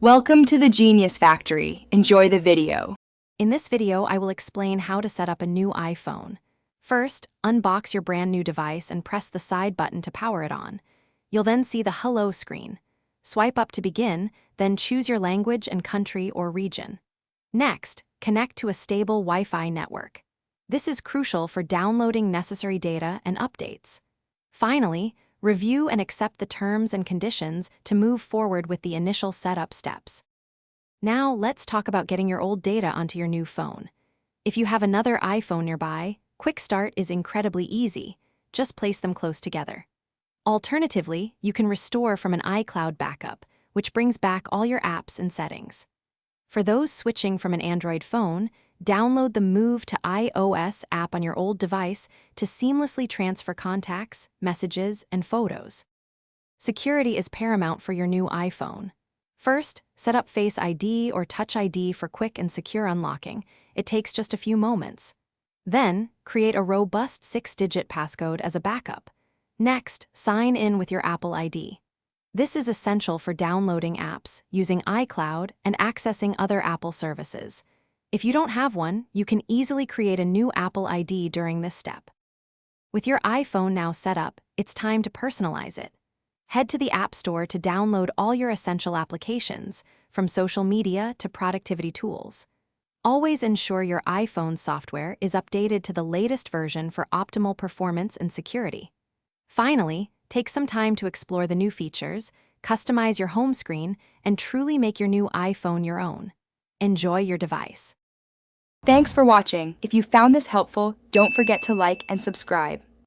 Welcome to the Genius Factory. Enjoy the video. In this video, I will explain how to set up a new iPhone. First, unbox your brand new device and press the side button to power it on. You'll then see the Hello screen. Swipe up to begin, then choose your language and country or region. Next, connect to a stable Wi-Fi network. This is crucial for downloading necessary data and updates. Finally, review and accept the terms and conditions to move forward with the initial setup steps. Now, let's talk about getting your old data onto your new phone. If you have another iPhone nearby, Quick Start is incredibly easy. Just place them close together. Alternatively, you can restore from an iCloud backup, which brings back all your apps and settings. For those switching from an Android phone, download the Move to iOS app on your old device to seamlessly transfer contacts, messages, and photos. Security is paramount for your new iPhone. First, set up Face ID or Touch ID for quick and secure unlocking. It takes just a few moments. Then, create a robust 6-digit passcode as a backup. Next, sign in with your Apple ID. This is essential for downloading apps, using iCloud, and accessing other Apple services. If you don't have one, you can easily create a new Apple ID during this step. With your iPhone now set up, it's time to personalize it. Head to the App Store to download all your essential applications, from social media to productivity tools. Always ensure your iPhone software is updated to the latest version for optimal performance and security. Finally, take some time to explore the new features, customize your home screen, and truly make your new iPhone your own. Enjoy your device. Thanks for watching. If you found this helpful, don't forget to like and subscribe.